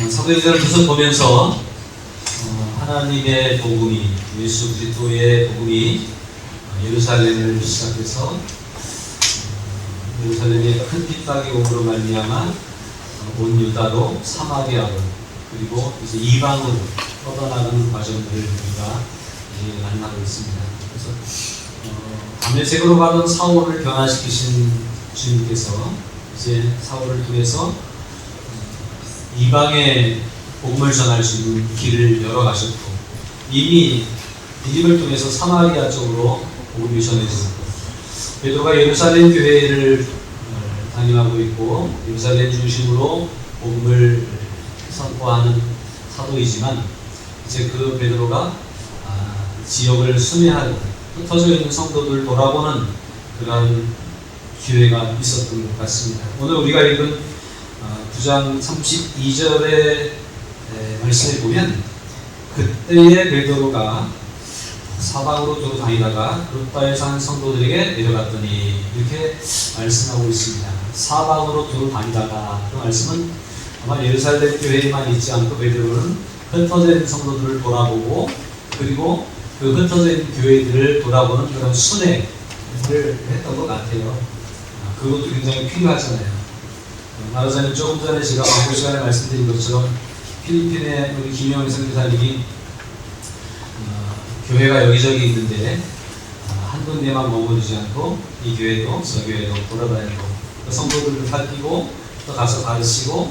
사도행전을 계속 보면서 하나님의 복음이, 예수 그리스도의 복음이 예루살렘을 시작해서 예루살렘의 큰 핍박이 오므로 말미암아 온 유다로 사마리아로 그리고 이제 이방으로 뻗어나가는 과정들을 우리가 만나고 있습니다. 그래서 담메색으로 가던 사울을 변화시키신 주님께서 이제 사울을 통해서 이방의 복음을 전할 수 있는 길을 열어가셨고, 이미 디딤을 통해서 사마리아 쪽으로 복음이 전해졌고, 베드로가 예루살렘 교회를 담임하고 있고 예루살렘 중심으로 복음을 선포하는 사도이지만, 이제 그 베드로가 지역을 순회하고 흩어져 있는 성도들을 돌아보는 그런 기회가 있었던 것 같습니다. 오늘 우리가 읽은 9장 32절의 말씀에 보면, 그때의 베드로가 사방으로 두루 다니다가 루다에 사는 성도들에게 내려갔더니, 이렇게 말씀하고 있습니다. 사방으로 두루 다니다가, 그 말씀은 아마 예루살렘 교회에만 있지 않고 베드로는 흩어져 있는 성도들을 돌아보고, 그리고 그 흩어져 있는 교회들을 돌아보는 그런 순회를 했던 것 같아요. 그것도 굉장히 필요하잖아요. 말하자면 조금 전에 제가 그 시간에 말씀드린 것처럼 필리핀의 우리 김영희 선교사님이 교회가 여기저기 있는데 한 군데만 머무르지 않고 이 교회도 저 교회도 돌아다니고 그 성도들을 살피고 또 가서 가르치고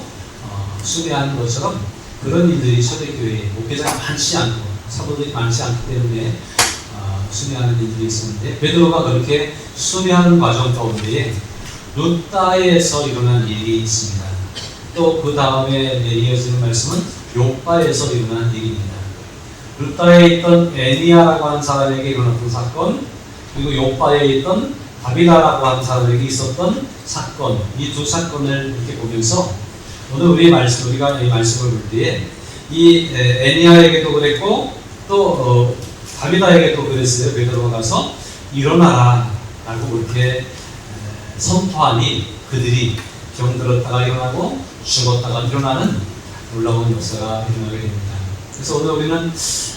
수배하는 것처럼, 그런 일들이 초대교회에 목회자가 많지 않고 사도들이 많지 않기 때문에 수배하는 일들이 있었는데, 베드로가 그렇게 수배하는 과정 가운데에 루다에서 일어난 일이 있습니다. 또 그 다음에 이어지는 말씀은 욥바에서 일어난 일입니다. 루다에 있던 애니아라고 하는 사람에게 일어났던 사건, 그리고 욥바에 있던 다비다라고 하는 사람에게 있었던 사건, 이 두 사건을 이렇게 보면서 오늘 우리가 이 말씀을 볼 때에 이 애니아에게도 그랬고 또 다비다에게도 그랬어요. 베드로가 가서 일어나라 라고 그렇게 선포하니 그들이 병들었다가 일어나고 죽었다가 일어나는 놀라운 역사가 일어나게 됩니다. 그래서 오늘 우리는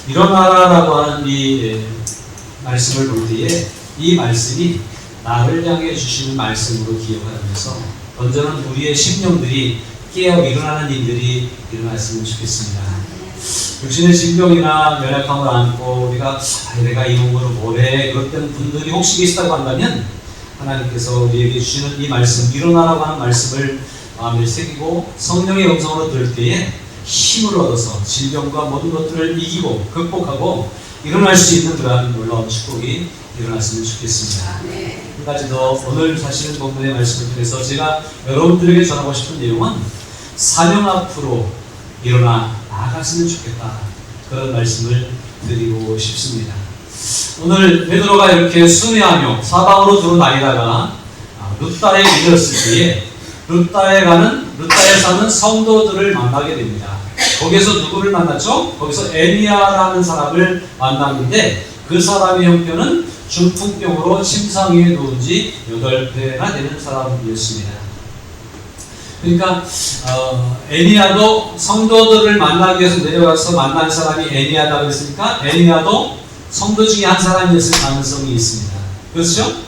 일어나라라고 하는 이 말씀을 볼 때에 이 말씀이 나를 향해 주시는 말씀으로 기억하면서 언제는 우리의 심령들이 깨어 일어나는 일들이 일어났으면 좋겠습니다. 육신의 질병이나 연약함을 안고 우리가 내가 이 몸으로 뭐래 그랬던 분들이 혹시 계시다고 한다면, 하나님께서 우리에게 주시는 이 말씀, 일어나라고 하는 말씀을 마음에 새기고 성령의 음성으로 들을 때에 힘을 얻어서 질병과 모든 것들을 이기고 극복하고 일어날 수 있는 그러한 놀라운 축복이 일어났으면 좋겠습니다. 한 가지 더, 오늘 사실은 본문의 말씀을 통해서 제가 여러분들에게 전하고 싶은 내용은 사명 앞으로 일어나 나아갔으면 좋겠다, 그런 말씀을 드리고 싶습니다. 오늘 베드로가 이렇게 순회하며 사방으로 두루 다니다가 루다에 이르렀을 때에 루다에 사는 성도들을 만나게 됩니다. 거기서 누구를 만났죠? 거기서 애니아라는 사람을 만났는데, 그 사람의 형편은 중풍병으로 침상위에 누운 지 8회나 되는 사람이었습니다. 그러니까 애니아도 성도들을 만나기 위해서 내려가서 만난 사람이 애니아다 그랬으니까 애니아도 성도 중에 한 사람이었을 가능성이 있습니다. 그렇죠?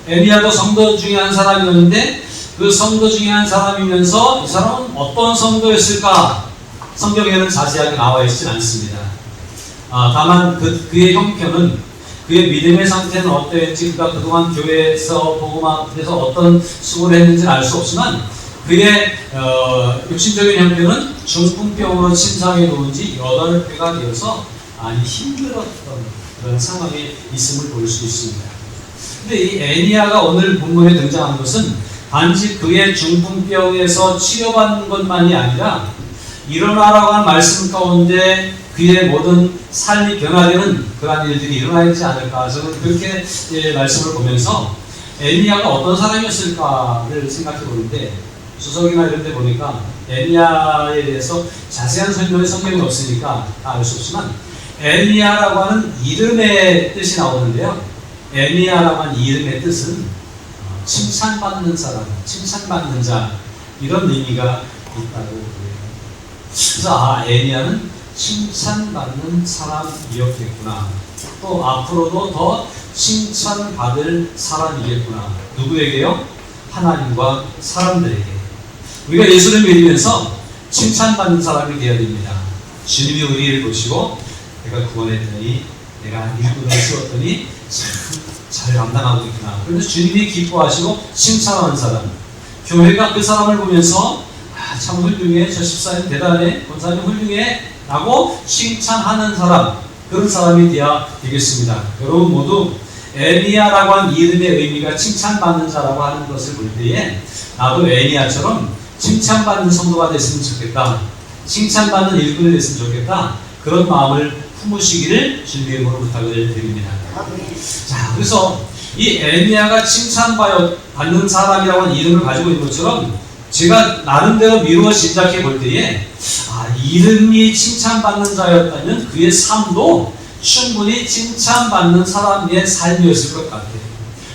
애니아도 성도 중에 한 사람이었는데, 그 성도 중에 한 사람이면서 이 사람은 어떤 성도였을까? 성경에는 자세하게 나와 있지 않습니다. 다만 그의 형편은, 그의 믿음의 상태는 어떠했지, 그가 그동안 교회에서 복음 앞에서 어떤 수고를 했는지는 알 수 없지만, 그의 육신적인 형편은 중풍병으로 침상에 누운 지 8회가 되어서 많이 힘들었던 그런 상황에 있음을 볼 수 있습니다. 근데 이 애니아가 오늘 본문에 등장한 것은 단지 그의 중풍병에서 치료받는 것만이 아니라 일어나라고 하는 말씀 가운데 그의 모든 삶이 변화되는 그러한 일들이 일어나야 되지 않을까, 저는 그렇게 말씀을 보면서 애니아가 어떤 사람이었을까를 생각해 보는데, 주석이나 이런 데 보니까 애니아에 대해서 자세한 설명이 성경에 없으니까 다 알 수 없지만, 애니아라고 하는 이름의 뜻이 나오는데요, 애니아라고 하는 이름의 뜻은 칭찬받는 사람, 칭찬받는 자, 이런 의미가 있다고 그래요. 그래서 에리야는 칭찬받는 사람이었겠구나. 또 앞으로도 더 칭찬받을 사람이겠구나. 누구에게요? 하나님과 사람들에게. 우리가 예수를 믿으면서 칭찬받는 사람이 되어야 됩니다. 주님이 우리를 보시고 내가 구원했더니 내가 일꾼을 세웠더니 참 잘 감당하고 있구나. 그래서 주님이 기뻐하시고 칭찬하는 사람. 교회가 그 사람을 보면서 참 훌륭해, 저 집사님 대단해, 권사님 훌륭해 라고 칭찬하는 사람, 그런 사람이 되어야 되겠습니다. 여러분 모두 에리야라고 한 이름의 의미가 칭찬받는 자라고 하는 것을 볼 때에 나도 에리야처럼 칭찬받는 성도가 됐으면 좋겠다, 칭찬받는 일꾼이 됐으면 좋겠다, 그런 마음을 품으시기를 주님의 이름으로 부탁을 드립니다. 자, 그래서 이 에리야가 칭찬받는 사람이라고 하는 이름을 가지고 있는 것처럼 제가 나름대로 미루어 짐작해 볼 때에 이름이 칭찬받는 자였다면 그의 삶도 충분히 칭찬받는 사람의 삶이었을 것 같아요.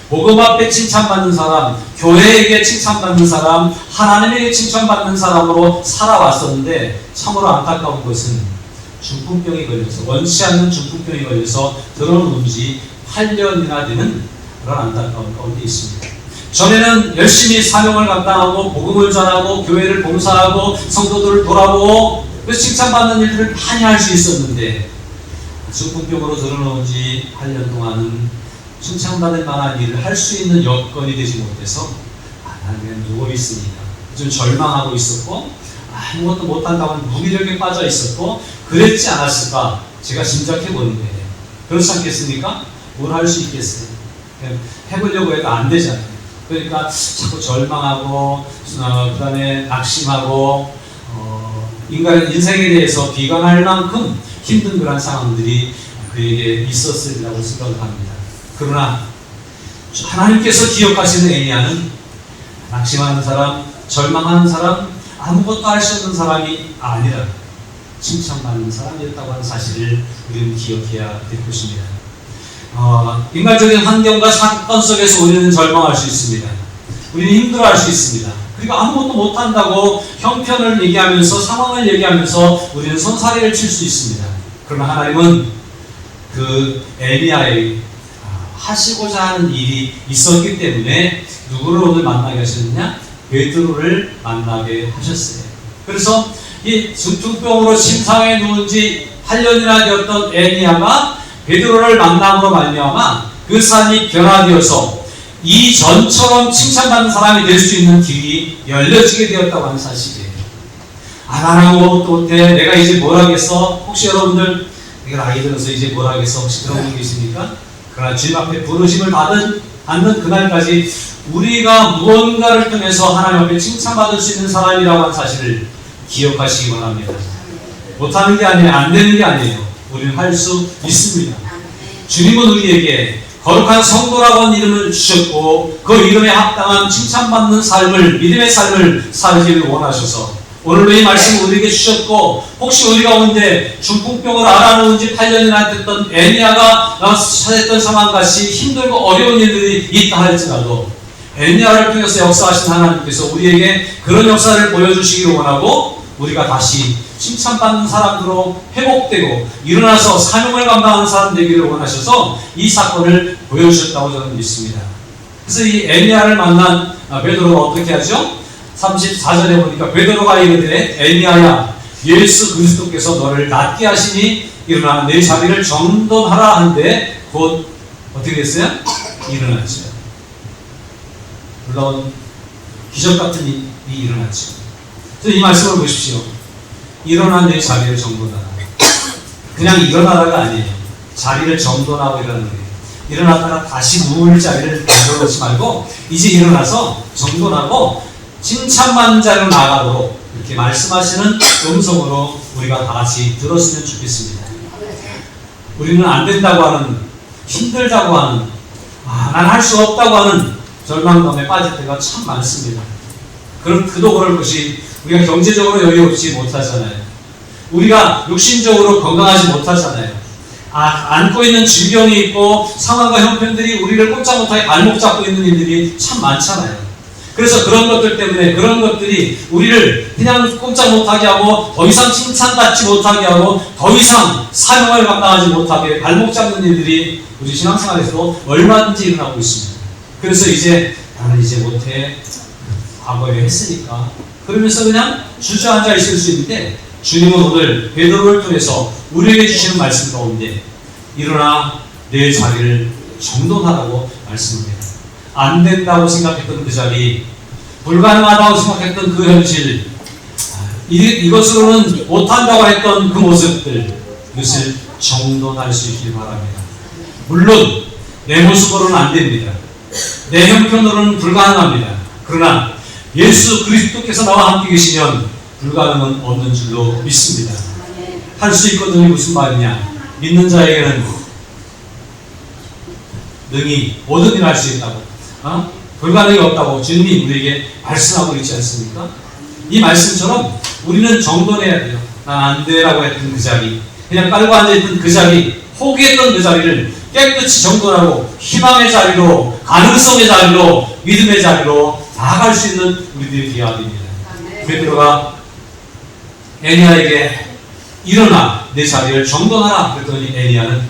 복음 앞에 칭찬받는 사람, 교회에게 칭찬받는 사람, 하나님에게 칭찬받는 사람으로 살아왔었는데 참으로 안타까운 것은 중풍병이 걸려서, 원치 않는 중풍병이 걸려서 들어온 지 8년이나 되는 그런 안타까운 가운데 있습니다. 전에는 열심히 사명을 감당하고 복음을 전하고 교회를 봉사하고 성도들을 돌아보고 그래서 칭찬받는 일들을 많이 할 수 있었는데 중풍병으로 들어온 지 8년 동안은 칭찬받을 만한 일을 할 수 있는 여건이 되지 못해서 나는 그냥 누워있으니까 좀 절망하고 있었고 아무것도 못한다고 무기력에 빠져 있었고 그랬지 않았을까 제가 짐작해 보는 거예요. 그렇지 않겠습니까? 뭘 할 수 있겠어요? 해보려고 해도 안 되잖아요. 그러니까 자꾸 절망하고 그 다음에 낙심하고 인간의 인생에 대해서 비관할 만큼 힘든 그런 상황들이 그에게 있었으리라고 생각을 합니다. 그러나 하나님께서 기억하시는 에리야는 낙심하는 사람, 절망하는 사람, 아무것도 할 수 없는 사람이 아니라 칭찬받는 사람이었다고 하는 사실을 우리는 기억해야 될 것입니다. 인간적인 환경과 사건 속에서 우리는 절망할 수 있습니다. 우리는 힘들어할 수 있습니다. 그리고 아무것도 못한다고 형편을 얘기하면서 상황을 얘기하면서 우리는 손사래를 칠 수 있습니다. 그러나 하나님은 그 에리야의 하시고자 하는 일이 있었기 때문에 누구를 오늘 만나게 하셨느냐? 베드로를 만나게 하셨어요. 그래서 이 중풍병으로 침상에 누운 지 8년이나 되었던 에리야가 베드로를 만남으로 말미암아 그 삶이 변화되어서 이전처럼 칭찬받는 사람이 될 수 있는 길이 열려지게 되었다고 하는 사실이에요. 나는 아무것도 못해. 내가 이제 뭘 하겠어? 혹시 여러분들 내가 나이 들어서 이제 뭘 하겠어? 혹시 그런 분 계십니까? 그러나 주님 앞에 부르심을 받는 그날까지 우리가 무언가를 통해서 하나님 앞에 칭찬받을 수 있는 사람이라고 하는 사실을 기억하시기 바랍니다. 못하는 게 아니에요. 안 되는 게 아니에요. 우리는 할 수 있습니다. 주님은 우리에게 거룩한 성도라고 하는 이름을 주셨고 그 이름에 합당한 칭찬받는 삶을, 믿음의 삶을 살기를 원하셔서 오늘도 이 말씀을 우리에게 주셨고 혹시 우리 가운데 중풍병을 앓아놓은 지 8년이나 됐던 에리야가 처했던 상황같이 힘들고 어려운 일들이 있다 할지라도 에리야를 통해서 역사하신 하나님께서 우리에게 그런 역사를 보여주시기를 원하고 우리가 다시 칭찬받는 사람으로 회복되고 일어나서 사명을 감당하는 사람 되기를 원하셔서 이 사건을 보여주셨다고 저는 믿습니다. 그래서 이 에리야를 만난 베드로가 어떻게 하죠? 34절에 보니까 베드로가 이르되 에리야야 예수 그리스도께서 너를 낫게 하시니 일어나 내 자리를 정돈하라 한데 곧 어떻게 됐어요? 일어났죠. 물론 기적 같은 일이 일어났죠. 그래서 이 말씀을 보십시오. 일어나 내 자리를 정돈하라. 그냥 일어나라가 아니에요. 자리를 정돈하고 일어나는 거예요. 일어났다가 다시 누울 자리를 만들어 놓지 말고 이제 일어나서 정돈하고 칭찬받는 자리로 나가도록 이렇게 말씀하시는 음성으로 우리가 다 같이 들었으면 좋겠습니다. 우리는 안 된다고 하는, 힘들다고 하는, 난 할 수 없다고 하는 절망감에 빠질 때가 참 많습니다. 그도 그럴 것이 우리가 경제적으로 여유롭지 못하잖아요. 우리가 육신적으로 건강하지 못하잖아요. 안고 있는 질병이 있고 상황과 형편들이 우리를 꼼짝 못하게 발목 잡고 있는 일들이 참 많잖아요. 그래서 그런 것들 때문에 그런 것들이 우리를 그냥 꼼짝 못하게 하고 더 이상 칭찬받지 못하게 하고 더 이상 사명을 감당하지 못하게 발목 잡는 일들이 우리 신앙생활에서도 얼마든지 일어나고 있습니다. 그래서 이제 나는 이제 못해, 과거에 했으니까 그러면서 그냥 주저앉아 있을 수 있는데, 주님은 오늘 베드로를 통해서 우리에게 주시는 말씀 가운데 일어나 내 자리를 정돈하라고 말씀합니다. 안 된다고 생각했던 그 자리, 불가능하다고 생각했던 그 현실, 이것으로는 못한다고 했던 그 모습들, 이것을 정돈할 수 있길 바랍니다. 물론 내 모습으로는 안 됩니다. 내 형편으로는 불가능합니다. 그러나 예수 그리스도께서 나와 함께 계시면 불가능은 없는 줄로 믿습니다. 할 수 있거든요. 무슨 말이냐? 믿는 자에게는 능히 모든 일을 할 수 있다고, 불가능이 없다고 주님이 우리에게 말씀하고 있지 않습니까? 이 말씀처럼 우리는 정돈해야 돼요. 난 안 돼라고 했던 그 자리, 그냥 깔고 앉아있던 그 자리, 포기했던 그 자리를 깨끗이 정돈하고 희망의 자리로, 가능성의 자리로, 믿음의 자리로 나아갈 수 있는 우리들이 되어야 됩니다. 베드로가 에니야에게 일어나 내 자리를 정돈하라 그랬더니 에니야는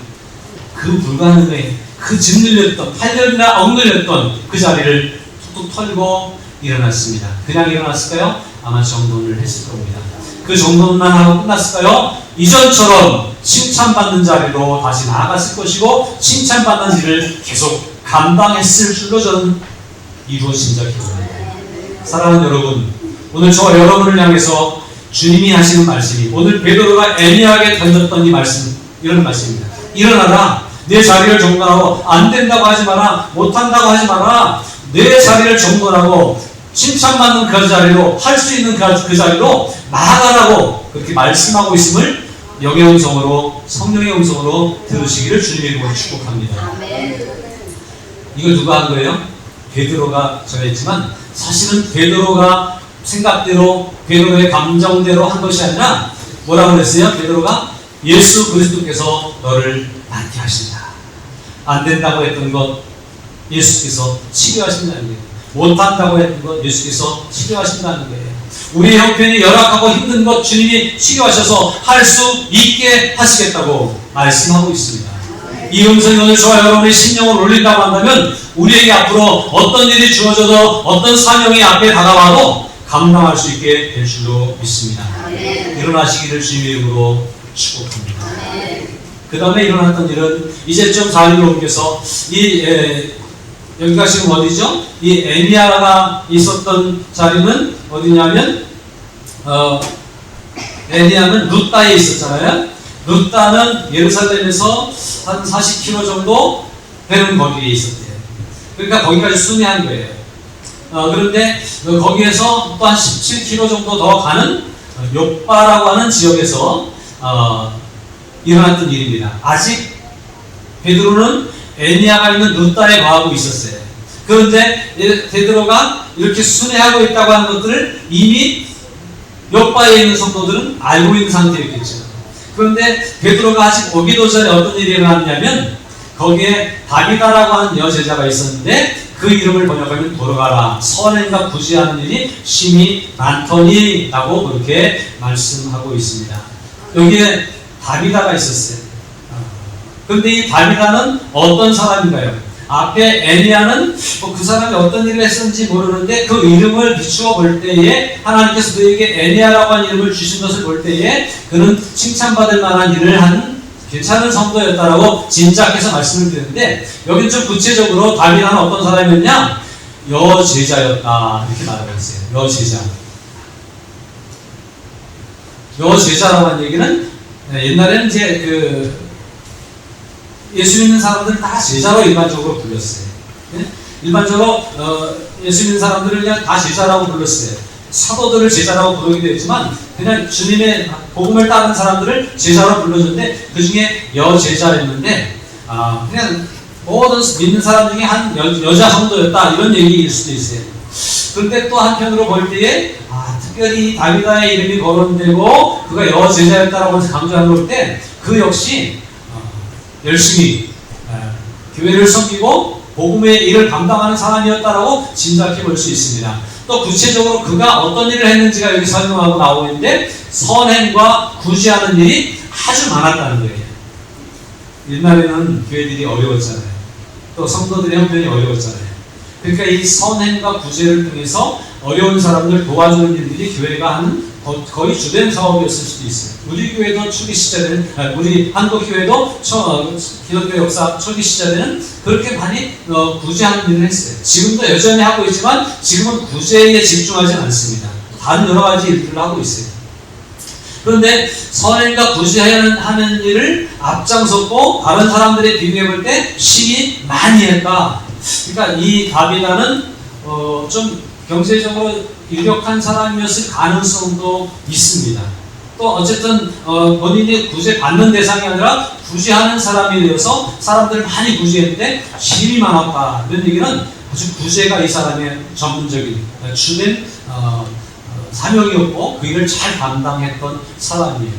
그 불가능에, 그 짓눌렸던, 8년이나 억눌렸던 그 자리를 툭툭 털고 일어났습니다. 그냥 일어났을까요? 아마 정돈을 했을 겁니다. 그 정돈만 하고 끝났을까요? 이전처럼 칭찬받는 자리로 다시 나아갔을 것이고, 칭찬받는 일을 계속 감당했을 줄로 저는 이루어진 자 기도합니다. 사랑하는 여러분, 오늘 저와 여러분을 향해서 주님이 하시는 말씀이, 오늘 베드로가 에니야에게 던졌던 이 말씀, 이런 말씀입니다. 일어나라, 내 자리를 정돈하고, 안 된다고 하지 마라, 못한다고 하지 마라, 내 자리를 정돈하고 칭찬받는 그 자리로, 할 수 있는 그 자리로 나아가라고 그렇게 말씀하고 있음을 영의 음성으로, 성령의 음성으로 들으시기를 주님의 이름으로 축복합니다. 이걸 누가 한 거예요? 베드로가 전했지만 사실은 베드로가 생각대로, 베드로의 감정대로 한 것이 아니라 뭐라고 그랬어요? 베드로가 예수 그리스도께서 너를 낫게 하신다. 안 된다고 했던 것 예수께서 치료하신다는 거예요. 못한다고 했던 것 예수께서 치료하신다는 거예요. 우리의 형편이 열악하고 힘든 것 주님이 치료하셔서 할 수 있게 하시겠다고 말씀하고 있습니다. 이 음성이 오늘 저와 여러분의 심령을 울린다고 한다면 우리에게 앞으로 어떤 일이 주어져도, 어떤 사명이 앞에 다가와도 감당할 수 있게 될 줄로 믿습니다. 일어나시기를 주님의 이름으로 축복합니다. 그 다음에 일어났던 일은 이제 좀 자리를 옮겨서 여기가 지금 어디죠? 이 에니야가 있었던 자리는 어디냐면 에니야는 루따에 있었잖아요. 루따는 예루살렘에서 한 40km 정도 되는 거리에 있었대요. 그러니까 거기까지 순회한 거예요. 그런데 거기에서 또 한 17km 정도 더 가는 욥바라고 하는 지역에서 일어났던 일입니다. 아직 베드로는 에니야가 있는 루따에 거하고 있었어요. 그런데 베드로가 이렇게 순회하고 있다고 하는 것들을 이미 욥바에 있는 성도들은 알고 있는 상태였겠죠. 그런데 베드로가 아직 오기도 전에 어떤 일이 일어났냐면 거기에 다비다라고 하는 여제자가 있었는데 그 이름을 번역하면 돌아가라, 선행과 구제하는 일이 심히 많더니라고 그렇게 말씀하고 있습니다. 여기에 다비다가 있었어요. 그런데 이 다비다는 어떤 사람인가요? 앞에 에니야는 그 사람이 어떤 일을 했는지 모르는데 그 이름을 비추어 볼 때에 하나님께서 그에게 에니야라고 하는 이름을 주신 것을 볼 때에 그는 칭찬받을 만한 일을 한 괜찮은 성도였다라고 짐작해서 말씀을 드렸는데, 여기는 좀 구체적으로 다비다는 어떤 사람이었냐? 여제자였다 이렇게 말하고 있어요. 여제자. 여제자라고 하는 얘기는 옛날에는 이제 예수 믿는 사람들은 다 제자로 일반적으로 불렀어요. 네? 일반적으로 예수 믿는 사람들을 그냥 다 제자라고 불렀어요. 사도들을 제자라고 부르기도 했지만 그냥 주님의 복음을 따르는 사람들을 제자로 불러줬는데 그 중에 여제자였는데 그냥 모든 믿는 사람 중에 한 여자 성도였다 이런 얘기일 수도 있어요. 그런데 또 한편으로 볼 때에 특별히 다비다의 이름이 거론되고 그가 여제자였다라고 강조하는 걸 때 그 역시 열심히 교회를 섬기고 복음의 일을 감당하는 사람이었다라고 짐작해 볼 수 있습니다. 또 구체적으로 그가 어떤 일을 했는지가 여기 설명하고 나오고 있는데 선행과 구제하는 일이 아주 많았다는 거예요. 옛날에는 교회들이 어려웠잖아요. 또 성도들의 형편이 어려웠잖아요. 그러니까 이 선행과 구제를 통해서 어려운 사람들 도와주는 일들이 교회가 하는 거의 주된 사업이었을 수도 있어요. 우리 교회도 초기 시절에는, 우리 한국 교회도 기독교 역사 초기 시절에는 그렇게 많이 구제하는 일을 했어요. 지금도 여전히 하고 있지만 지금은 구제에 집중하지 않습니다. 다른 여러 가지 일들을 하고 있어요. 그런데 선행과 구제하는 일을 앞장섰고 다른 사람들에 비교해 볼 때 신이 많이 했다. 그러니까 이 다비다는 좀 경제적으로 유력한 사람이었을 가능성도 있습니다. 또 어쨌든 본인이 구제받는 대상이 아니라 구제하는 사람이 되어서 사람들을 많이 구제했는데 힘이 많았다. 이런 얘기는 아주 구제가 이 사람의 전문적인 주된 사명이었고 그 일을 잘 감당했던 사람이에요.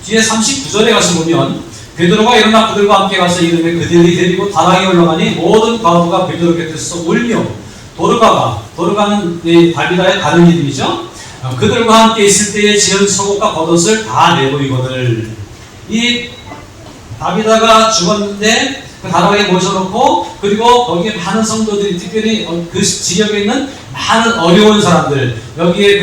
뒤에 39절에 가서 보면 베드로가 일어나 그들과 함께 가서 이름에 그들이 데리고 다락에 올라가니 모든 과부가 베드로 곁에서 울며 도르가는 다비다의 다른 이름이죠. 그들과 함께 있을 때에 지은 속옷과 겉옷을 다 내보이거늘. 이 다비다가 죽었는데 그 다락에 모셔놓고 그리고 거기에 많은 성도들이 특별히 그 지역에 있는 많은 어려운 사람들 여기에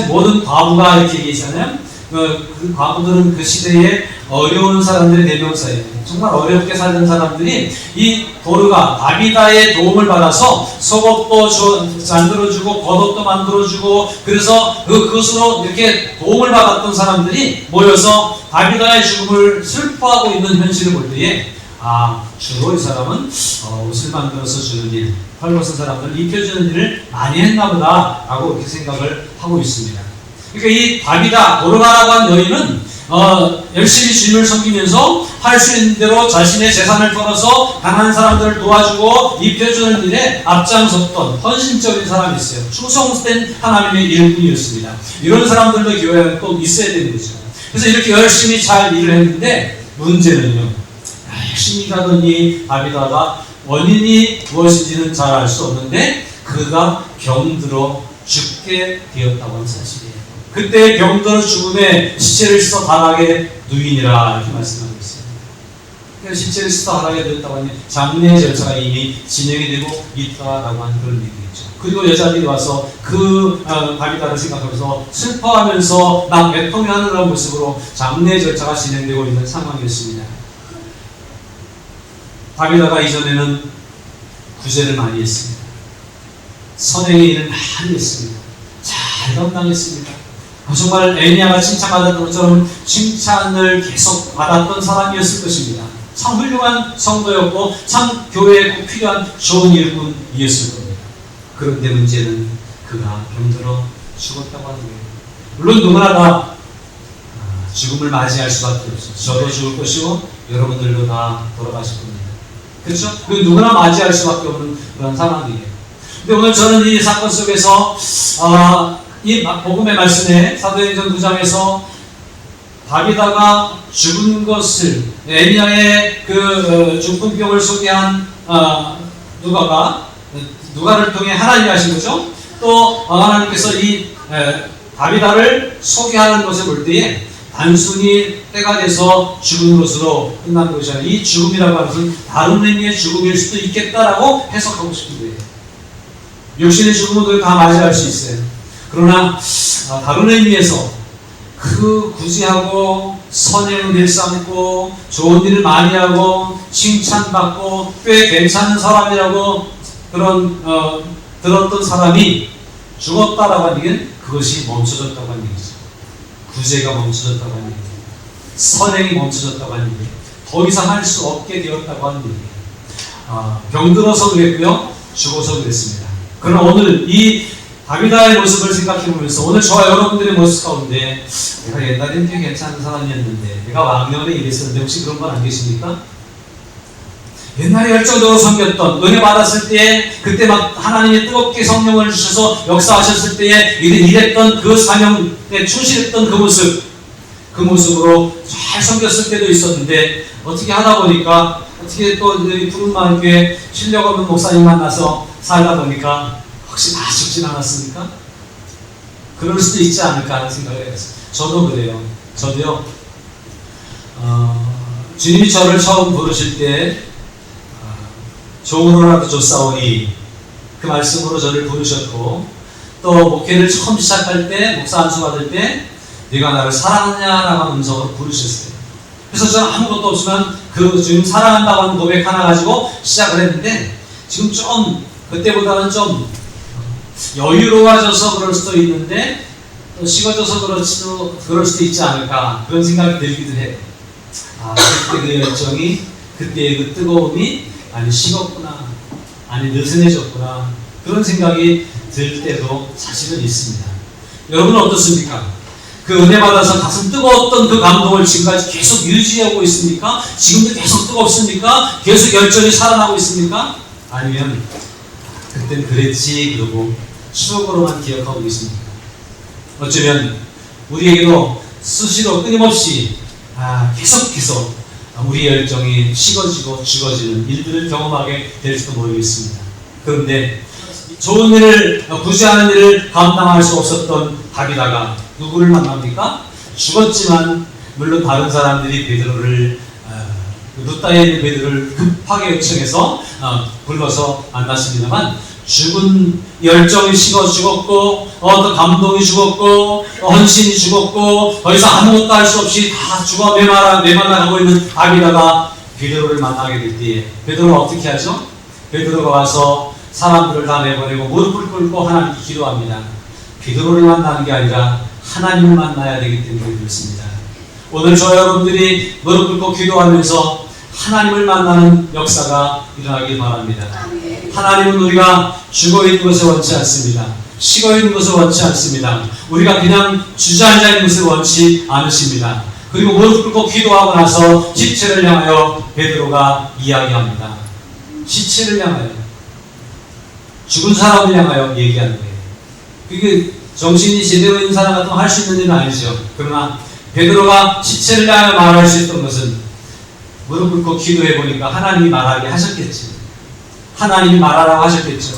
모든 과부가 이렇게 얘기하잖아요. 그 과부들은 그 시대에 어려운 사람들의 대명사예요. 정말 어렵게 살던 사람들이 이 도르가 다비다의 도움을 받아서 속옷도 만들어주고 겉옷도 만들어주고 그래서 그것으로 이렇게 도움을 받았던 사람들이 모여서 다비다의 죽음을 슬퍼하고 있는 현실을 볼 때에 주로 이 사람은 옷을 만들어서 주는 일, 헐벗은 사람들을 입혀주는 일을 많이 했나 보다 라고 이렇게 생각을 하고 있습니다. 그러니까 이 다비다, 도르가라고 한 여인은 열심히 주님을 섬기면서 할 수 있는 대로 자신의 재산을 털어서 가난한 사람들을 도와주고 입혀주는 일에 앞장섰던 헌신적인 사람이 있어요. 충성된 하나님의 일꾼이었습니다. 이런 사람들도 교회에 꼭 있어야 되는 거죠. 그래서 이렇게 열심히 잘 일을 했는데 문제는요. 열심히 일하더니 다비다가 원인이 무엇인지는 잘 알 수 없는데 그가 병들어 죽게 되었다고 하는 사실이에요. 그때 병들어 죽음에 시체를 씻어 다락에 누이니라 이렇게 말씀하고 있어요. 그래서 시체를 씻어 다락에 누였다고 하니 장례 절차가 이미 진행이 되고 있다라고 하는 그런 얘기겠죠. 그리고 여자들이 와서 다비다를 생각하면서 슬퍼하면서 막 애통해하는 그런 모습으로 장례 절차가 진행되고 있는 상황이었습니다. 다비다가 이전에는 구제를 많이 했습니다. 선행의 일을 많이 했습니다. 잘 감당했습니다. 정말 에니야가 칭찬받았던 것처럼 칭찬을 계속 받았던 사람이었을 것입니다. 참 훌륭한 성도였고 참 교회에 꼭 필요한 좋은 일꾼이었을 겁니다. 그런데 문제는 그가 병들어 죽었다고 하는 거예요. 물론 누구나 다 죽음을 맞이할 수밖에 없어요. 저도 죽을 것이고 여러분들도 다 돌아가실 겁니다. 그렇죠? 그 누구나 맞이할 수밖에 없는 그런 상황이에요. 근데 오늘 저는 이 사건 속에서 이 복음의 말씀에 사도행전 9장에서 다비다가 죽은 것을 에리야의 그 중풍병을 소개한 누가를 통해 하나님이 하신 거죠. 또 하나님께서 이 다비다를 소개하는 것을 볼 때에 단순히 때가 돼서 죽은 것으로 끝난 것이 아니라 이 죽음이라고 하는 것은 다른 의미의 죽음일 수도 있겠다라고 해석하고 싶은 거예요. 육신의 죽음은 다 맞이할 수 있어요. 그러나 다른 의미에서 그 구제하고 선행을 일삼고 좋은 일을 많이 하고 칭찬받고 꽤 괜찮은 사람이라고 그런 들었던 사람이 죽었다라고 하는 얘기는 그것이 멈춰졌다고 하는 얘기죠. 구제가 멈춰졌다고 하는 얘기예요. 선행이 멈춰졌다고 하는 얘기예요. 더 이상 할 수 없게 되었다고 하는 얘기예요. 병들어서 그랬고요. 죽어서 그랬습니다. 그러나 오늘 이 다비다의 모습을 생각해보면서 오늘 저와 여러분들의 모습 가운데 내가 옛날엔 꽤 괜찮은 사람이었는데 내가 왕년에 이랬었는데 혹시 그런 분 안 계십니까? 옛날에 열정적으로 섬겼던 은혜 받았을 때에 그때 막 하나님이 뜨겁게 성령을 주셔서 역사하셨을 때에 이랬던 그 사명에 충실했던 그 모습 그 모습으로 잘 섬겼을 때도 있었는데 어떻게 하다 보니까 어떻게 또 푸른 마을교회 실력 없는 목사님 만나서 살다 보니까 혹시 다 죽진 않았습니까? 그럴 수도 있지 않을까 하는 생각을 했어요. 저도 그래요. 저도요. 주님이 저를 처음 부르실 때 종으로라도 줬사오니 그 말씀으로 저를 부르셨고, 또 목회를 처음 시작할 때 목사 안수 받을 때 네가 나를 사랑하냐라고 하는 음성으로 부르셨어요. 그래서 저는 아무것도 없지만 그 지금 사랑한다고 하는 고백 하나 가지고 시작을 했는데, 지금 좀 그때보다는 좀 여유로워져서 그럴 수도 있는데 또 식어져서 그럴 수도 있지 않을까, 그런 생각이 들기도 해요. 그때 그 열정이, 그때의 그 뜨거움이 아니 식었구나, 아니 느슨해졌구나, 그런 생각이 들 때도 사실은 있습니다. 여러분은 어떻습니까? 그 은혜 받아서 가슴 뜨거웠던 그 감동을 지금까지 계속 유지하고 있습니까? 지금도 계속 뜨겁습니까? 계속 열정이 살아나고 있습니까? 아니면 그땐 그랬지 그러고 추억으로만 기억하고 있습니까? 어쩌면 우리에게도 수시로 끊임없이 계속 우리의 열정이 식어지고 죽어지는 일들을 경험하게 될지도 모르겠습니다. 그런데 좋은 일을, 부지하는 일을 감당할 수 없었던 다비다가 누구를 만납니까? 죽었지만 물론 다른 사람들이 베드로를 루따에 있는 베드로를 급하게 요청해서 불러서 만났습니다만, 죽은 열정이 식어 죽었고, 또 감동이 죽었고, 헌신이 죽었고, 더 이상 아무것도 할 수 없이 다 죽어 메말라가고 있는 다비다가 베드로를 만나게 될 때에 베드로가 어떻게 하죠? 베드로가 와서 사람들을 다 내보내고 무릎을 꿇고 하나님께 기도합니다. 베드로를 만나는 게 아니라 하나님을 만나야 되기 때문에 그렇습니다. 오늘 저 여러분들이 무릎 꿇고 기도하면서 하나님을 만나는 역사가 일어나길 바랍니다. 하나님은 우리가 죽어있는 것을 원치 않습니다. 식어있는 것을 원치 않습니다. 우리가 그냥 주저앉아 있는 것을 원치 않으십니다. 그리고 무릎 꿇고 기도하고 나서 시체를 향하여 베드로가 이야기합니다. 시체를 향하여, 죽은 사람을 향하여 얘기하는 거예요. 그게 정신이 제대로 있는 사람 같으면 할 수 있는 일은 아니죠. 그러나 베드로가 시체를 향하여 말할 수 있던 것은 무릎 꿇고 기도해 보니까 하나님이 말하게 하셨겠죠. 하나님이 말하라고 하셨겠죠.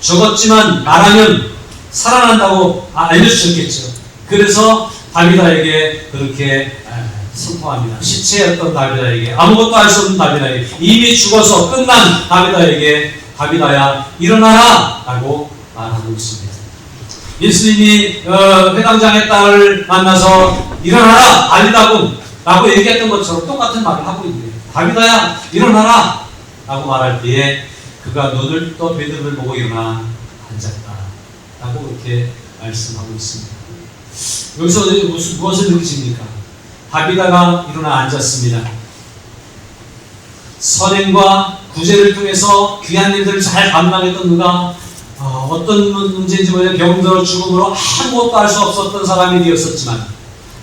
죽었지만 말하면 살아난다고 알려주셨겠죠. 그래서 다비다에게 그렇게 선포합니다. 시체였던 다비다에게, 아무것도 할 수 없는 다비다에게, 이미 죽어서 끝난 다비다에게, 다비다야 일어나라 라고 말하고 있습니다. 예수님이 회당장의 딸을 만나서 일어나라 알리라고 라고 얘기했던 것처럼 똑같은 말을 하고 있네요. 다비다야 일어나라 라고 말할 때에 그가 눈을 떠 베드로를 보고 일어나 앉았다 라고 그렇게 말씀하고 있습니다. 여기서 무엇을 느끼십니까? 다비다가 일어나 앉았습니다. 선행과 구제를 통해서 귀한 일들을 잘 감당했던 그가 어떤 문제인지 모르겠 병들어 죽음으로 아무것도 할 수 없었던 사람이 되었었지만,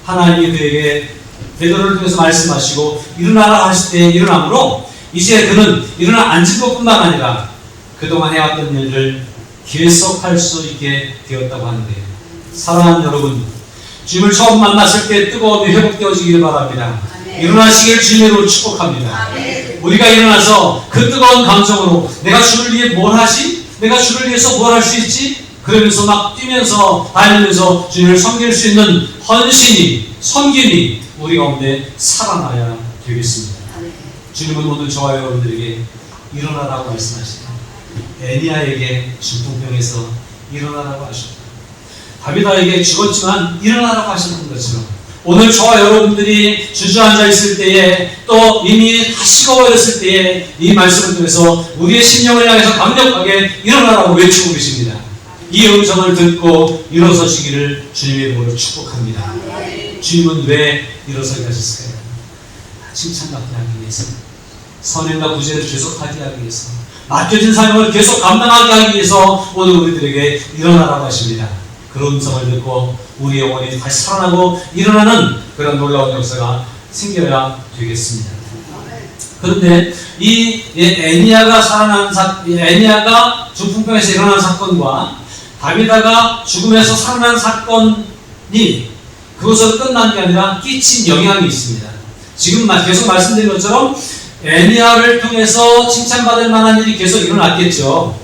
하나님이 그에게 베드로를 통해서 말씀하시고 일어나라 하실 때 일어남으로 이제 그는 일어나 앉을 것뿐만 아니라 그동안 해왔던 일을 계속할 수 있게 되었다고 하는데요. 사랑하는 여러분, 주님을 처음 만났을 때 뜨거움이 회복되어지기를 바랍니다. 일어나시길 주님으로 축복합니다. 우리가 일어나서 그 뜨거운 감정으로 내가 주를 위해 뭘 하지? 내가 주를 위해서 뭘 할 수 있지? 그러면서 막 뛰면서 다니면서 주님을 섬길 수 있는 헌신이, 섬김이 우리 가운데 살아나야 되겠습니다. 주님은 오늘 저와 여러분들에게 일어나라고 말씀하십니다. 애니아에게 중풍병에서 일어나라고 하셨다. 다비다에게 죽었지만 일어나라고 하셨던 것처럼 오늘 저와 여러분들이 주저앉아 있을 때에, 또 이미 다 식어버렸을 때에 이 말씀을 통해서 우리의 심령을 향해서 강력하게 일어나라고 외치고 계십니다. 이 음성을 듣고 일어서시기를 주님의 이름으로 축복합니다. 주님은 왜 일어서게 하셨을까요? 칭찬받게 하기 위해서, 선행과 구제를 계속하게 하기 위해서, 맡겨진 사명을 계속 감당하게 하기 위해서 오늘 우리들에게 일어나라고 하십니다. 그런 음성을 듣고 우리 영혼이 다시 살아나고 일어나는 그런 놀라운 역사가 생겨야 되겠습니다. 그런데 이 애니아가 중풍병에서 일어난 사건과 다비다가 죽음에서 살아난 사건이 그것으로 끝난 게 아니라 끼친 영향이 있습니다. 지금 계속 말씀드린 것처럼 엘리야를 통해서 칭찬받을 만한 일이 계속 일어났겠죠.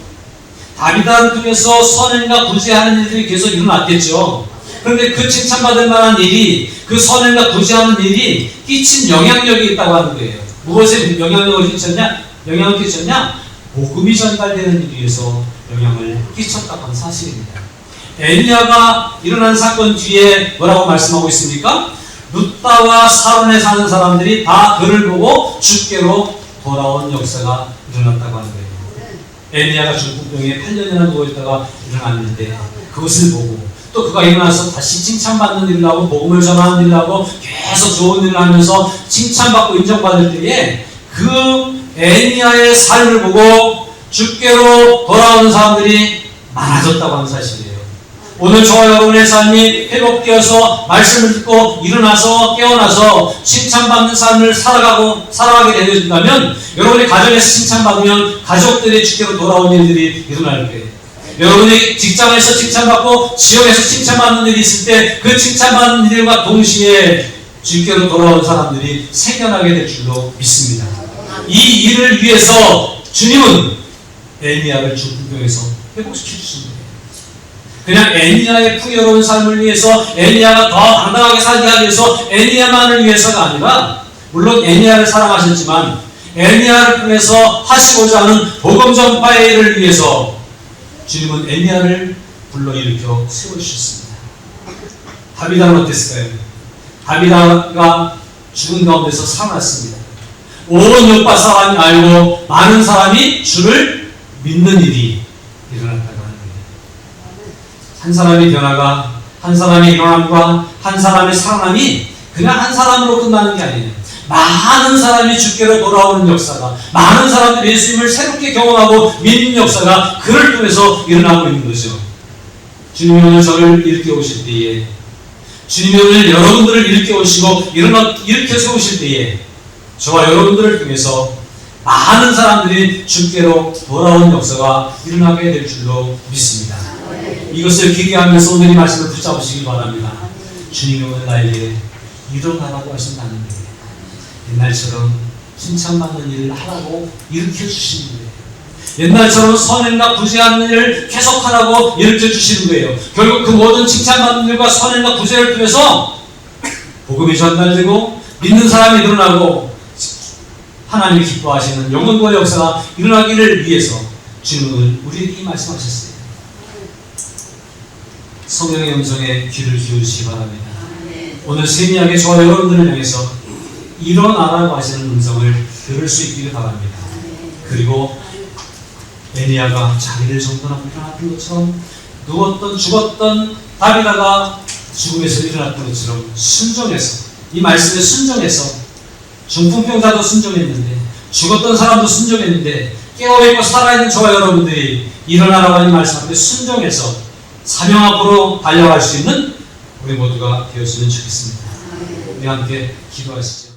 다윗을 통해서 선행과 구제하는 일들이 계속 일어났겠죠. 그런데 그 칭찬받을 만한 일이, 그 선행과 구제하는 일이 끼친 영향력이 있다고 하는 거예요. 무엇에 영향을 끼쳤냐? 복음이 전달되는 일 위해서 영향을 끼쳤다고 하는 사실입니다. 엘리야가 일어난 사건 뒤에 뭐라고 말씀하고 있습니까? 룻다와 사론에 사는 사람들이 다 그를 보고 주께로 돌아온 역사가 일어났다고 하는 거예요. 엘리야가 중풍병에 8년이나 누워있다가 일어났는데 그것을 보고 또 그가 일어나서 다시 칭찬받는 일을 하고 복음을 전하는 일을 하고 계속 좋은 일을 하면서 칭찬받고 인정받을 때에 그 엘리야의 삶을 보고 주께로 돌아오는 사람들이 많아졌다고 하는 사실이에요. 오늘 저와 여러분의 삶이 회복되어서 말씀을 듣고 일어나서 깨어나서 칭찬받는 삶을 살아가게 되어진다면 여러분의 가정에서 칭찬받으면 가족들이 주께로 돌아오는 일들이 일어날 거예요. 여러분이 직장에서 칭찬받고 지역에서 칭찬받는 일이 있을 때 그 칭찬받는 일과 동시에 주께로 돌아온 사람들이 생겨나게 될 줄로 믿습니다. 이 일을 위해서 주님은 엘리야를 중풍병에서 회복시켜 주신 거예요. 그냥 엘리야의 풍요로운 삶을 위해서 엘리야가 더 당당하게 살게 하기 위해서 엘리야만을 위해서가 아니라 물론 엘리야를 사랑하셨지만 엘리야를 통해서 하시고자 하는 복음 전파의 일을 위해서 주님은 엘리야를 불러일으켜 세워주셨습니다. 다윗은 어땠을까요? 다윗가 죽은 가운데서 살아났습니다. 온 요파 사람이 알고 많은 사람이 주를 믿는 일이 일어났다고 하는 거예요. 한 사람의 변화가, 한 사람의 일어남과 한 사람의 살아남이 그냥 한 사람으로 끝나는 게 아니에요. 많은 사람이 주께로 돌아오는 역사가, 많은 사람들이 예수님을 새롭게 경험하고 믿는 역사가 그를 통해서 일어나고 있는 거죠. 주님이 오늘 저를 일으켜 오실 때에, 주님이 오늘 여러분들을 일으켜 오시고 일으켜 세우실 때에 저와 여러분들을 통해서 많은 사람들이 주께로 돌아오는 역사가 일어나게 될 줄로 믿습니다. 이것을 기대하면서 오늘 이 말씀을 붙잡으시기 바랍니다. 주님이 오늘 나에게 일어나라고 하신다는 거예요. 옛날처럼 칭찬받는 일을 하라고 일으켜 주시는 거예요. 옛날처럼 선행과 구제하는 일을 계속하라고 일으켜 주시는 거예요. 결국 그 모든 칭찬받는 일과 선행과 구제를 통해서 복음이 전달되고 믿는 사람이 일어나고 하나님이 기뻐하시는 영원과 역사가 일어나기를 위해서 주님은 우리에게 말씀하셨어요. 성령의 음성에 귀를 기울이시기 바랍니다. 오늘 세미하게 저와 여러분들을 향해서 일어나라고 하시는 음성을 들을 수 있기를 바랍니다. 그리고 엘리야가 자기를 정돈하고 일어났던 것처럼 누웠던 죽었던 다윗가 죽음에서 일어났던 것처럼 순종해서, 이 말씀에 순종해서, 중풍병자도 순종했는데 죽었던 사람도 순종했는데 깨어있고 살아있는 저와 여러분들이 일어나라고 하는 말씀 앞에 순종해서 사명 앞으로 달려갈 수 있는 우리 모두가 되었으면 좋겠습니다. 우리 함께 기도하시죠.